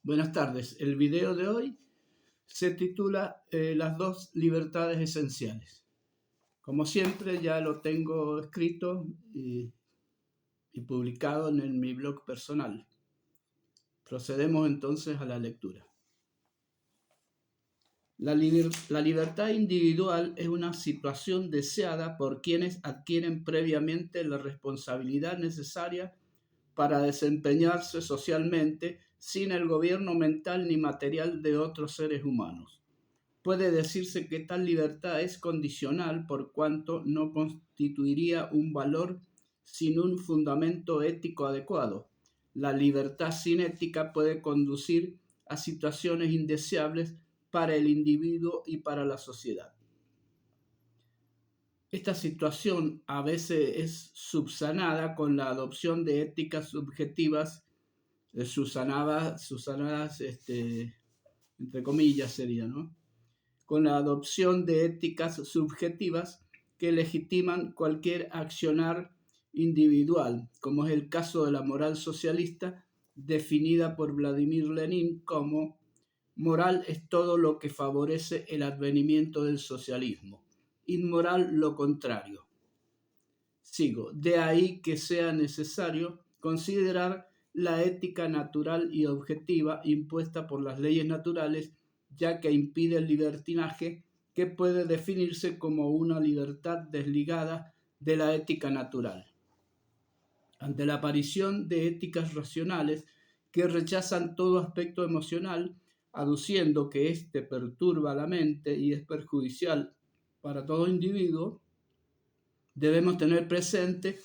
Buenas tardes. El video de hoy se titula Las dos libertades esenciales. Como siempre, ya lo tengo escrito y publicado en mi blog personal. Procedemos entonces a la lectura. La libertad individual es una situación deseada por quienes adquieren previamente la responsabilidad necesaria para desempeñarse socialmente sin el gobierno mental ni material de otros seres humanos. Puede decirse que tal libertad es condicional por cuanto no constituiría un valor sin un fundamento ético adecuado. La libertad sin ética puede conducir a situaciones indeseables para el individuo y para la sociedad. Esta situación a veces es subsanada con la adopción de éticas subjetivas, subsanadas, entre comillas sería, ¿no? Con la adopción de éticas subjetivas que legitiman cualquier accionar individual, como es el caso de la moral socialista, definida por Vladimir Lenin como moral es todo lo que favorece el advenimiento del socialismo, inmoral lo contrario. Sigo, de ahí que sea necesario considerar la ética natural y objetiva impuesta por las leyes naturales, ya que impide el libertinaje que puede definirse como una libertad desligada de la ética natural. Ante la aparición de éticas racionales que rechazan todo aspecto emocional, aduciendo que éste perturba la mente y es perjudicial para todo individuo, debemos tener presente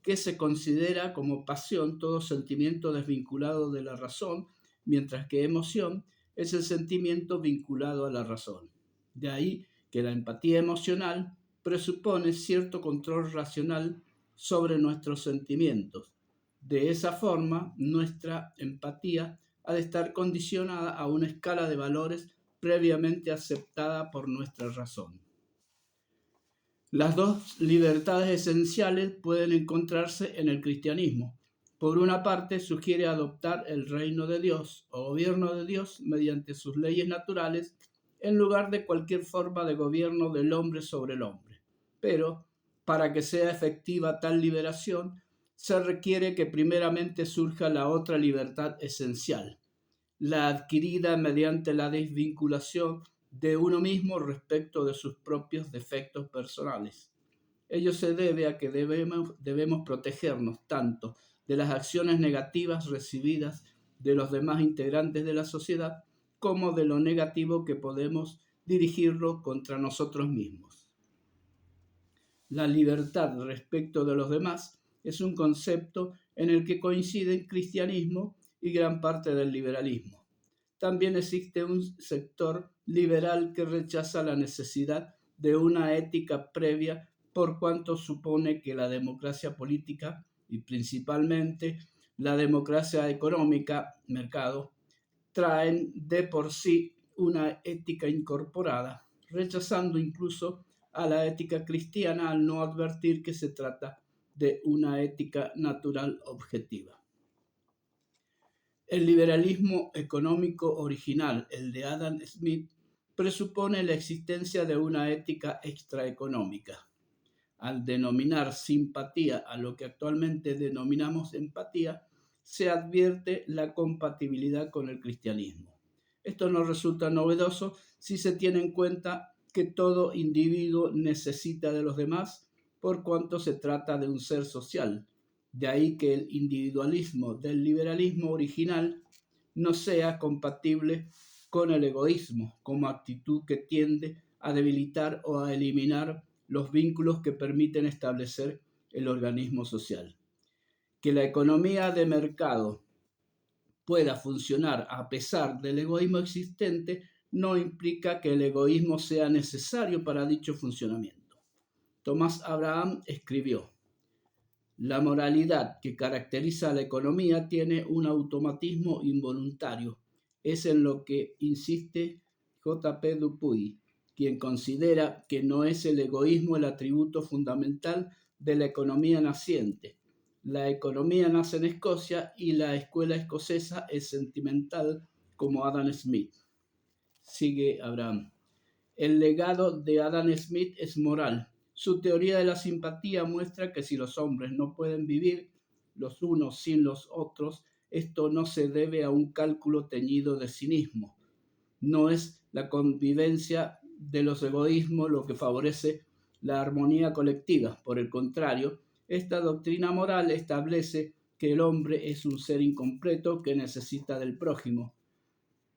que se considera como pasión todo sentimiento desvinculado de la razón, mientras que emoción es el sentimiento vinculado a la razón. De ahí que la empatía emocional presupone cierto control racional sobre nuestros sentimientos. De esa forma, nuestra empatía ha de estar condicionada a una escala de valores previamente aceptada por nuestra razón. Las dos libertades esenciales pueden encontrarse en el cristianismo. Por una parte, sugiere adoptar el reino de Dios o gobierno de Dios mediante sus leyes naturales en lugar de cualquier forma de gobierno del hombre sobre el hombre. Pero, para que sea efectiva tal liberación, se requiere que primeramente surja la otra libertad esencial, la adquirida mediante la desvinculación de uno mismo respecto de sus propios defectos personales. Ello se debe a que debemos protegernos tanto de las acciones negativas recibidas de los demás integrantes de la sociedad como de lo negativo que podemos dirigirlo contra nosotros mismos. La libertad respecto de los demás es un concepto en el que coinciden cristianismo y gran parte del liberalismo. También existe un sector liberal que rechaza la necesidad de una ética previa por cuanto supone que la democracia política y principalmente la democracia económica, mercado, traen de por sí una ética incorporada, rechazando incluso a la ética cristiana al no advertir que se trata de una ética natural objetiva. El liberalismo económico original, el de Adam Smith, presupone la existencia de una ética extraeconómica. Al denominar simpatía a lo que actualmente denominamos empatía, se advierte la compatibilidad con el cristianismo. Esto no resulta novedoso si se tiene en cuenta que todo individuo necesita de los demás por cuanto se trata de un ser social. De ahí que el individualismo del liberalismo original no sea compatible con el egoísmo como actitud que tiende a debilitar o a eliminar los vínculos que permiten establecer el organismo social. Que la economía de mercado pueda funcionar a pesar del egoísmo existente no implica que el egoísmo sea necesario para dicho funcionamiento. Thomas Abraham escribió: la moralidad que caracteriza a la economía tiene un automatismo involuntario. Es en lo que insiste J. P. Dupuy, quien considera que no es el egoísmo el atributo fundamental de la economía naciente. La economía nace en Escocia y la escuela escocesa es sentimental como Adam Smith. Sigue Abraham. El legado de Adam Smith es moral. Su teoría de la simpatía muestra que si los hombres no pueden vivir los unos sin los otros, esto no se debe a un cálculo teñido de cinismo. No es la convivencia de los egoísmos lo que favorece la armonía colectiva. Por el contrario, esta doctrina moral establece que el hombre es un ser incompleto que necesita del prójimo,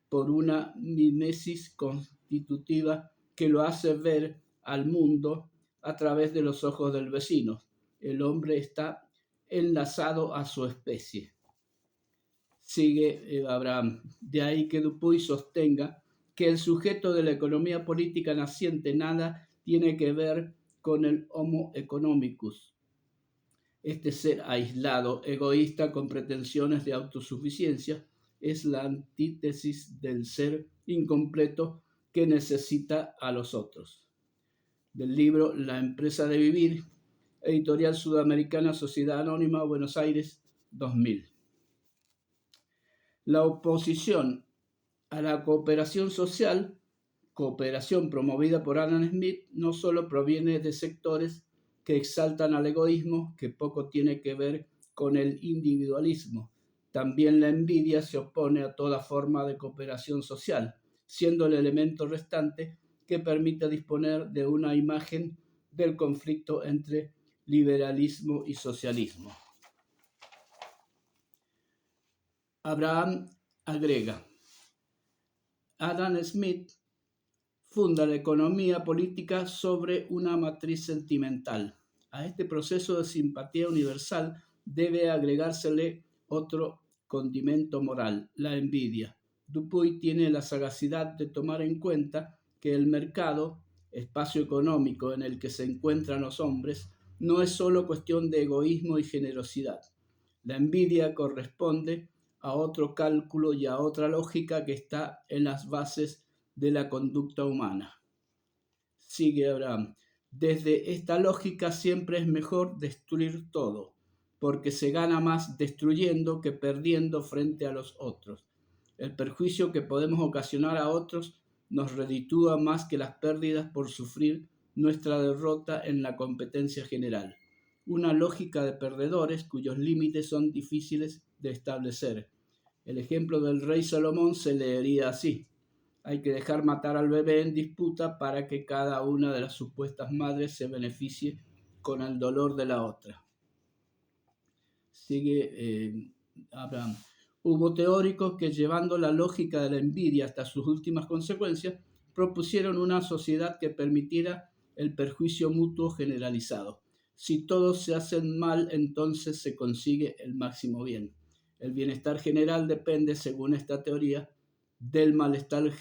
por una mimesis constitutiva que lo hace ver al mundo a través de los ojos del vecino. El hombre está enlazado a su especie. Sigue Abraham. De ahí que Dupuy sostenga que el sujeto de la economía política naciente nada tiene que ver con el Homo economicus. Este ser aislado, egoísta, con pretensiones de autosuficiencia, es la antítesis del ser incompleto que necesita a los otros. Del libro La empresa de vivir, editorial sudamericana, Sociedad Anónima, Buenos Aires, 2000. La oposición a la cooperación social, cooperación promovida por Adam Smith, no solo proviene de sectores que exaltan al egoísmo, que poco tiene que ver con el individualismo. También la envidia se opone a toda forma de cooperación social, siendo el elemento restante que permite disponer de una imagen del conflicto entre liberalismo y socialismo. Abraham agrega: Adam Smith funda la economía política sobre una matriz sentimental. A este proceso de simpatía universal debe agregársele otro condimento moral, la envidia. Dupuy tiene la sagacidad de tomar en cuenta que el mercado, espacio económico en el que se encuentran los hombres, no es solo cuestión de egoísmo y generosidad. La envidia corresponde a otro cálculo y a otra lógica que está en las bases de la conducta humana. Sigue Abraham. Desde esta lógica siempre es mejor destruir todo, porque se gana más destruyendo que perdiendo frente a los otros. El perjuicio que podemos ocasionar a otros nos reditúa más que las pérdidas por sufrir nuestra derrota en la competencia general. Una lógica de perdedores cuyos límites son difíciles de establecer. El ejemplo del rey Salomón se leería así: hay que dejar matar al bebé en disputa para que cada una de las supuestas madres se beneficie con el dolor de la otra. Sigue Abraham. Hubo teóricos que, llevando la lógica de la envidia hasta sus últimas consecuencias, propusieron una sociedad que permitiera el perjuicio mutuo generalizado. Si todos se hacen mal, entonces se consigue el máximo bien. El bienestar general depende, según esta teoría, del malestar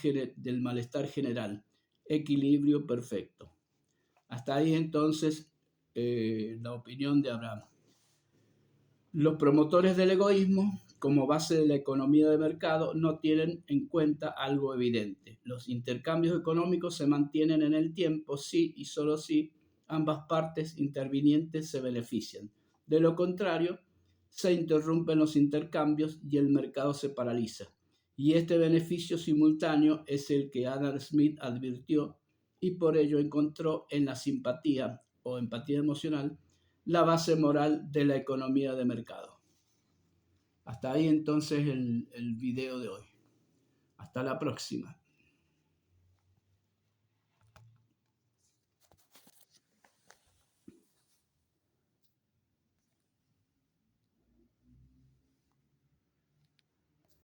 general. Equilibrio perfecto. Hasta ahí entonces la opinión de Abraham. Los promotores del egoísmo, como base de la economía de mercado, no tienen en cuenta algo evidente. Los intercambios económicos se mantienen en el tiempo si y solo si ambas partes intervinientes se benefician. De lo contrario, se interrumpen los intercambios y el mercado se paraliza. Y este beneficio simultáneo es el que Adam Smith advirtió y por ello encontró en la simpatía o empatía emocional la base moral de la economía de mercado. Hasta ahí entonces el video de hoy. Hasta la próxima.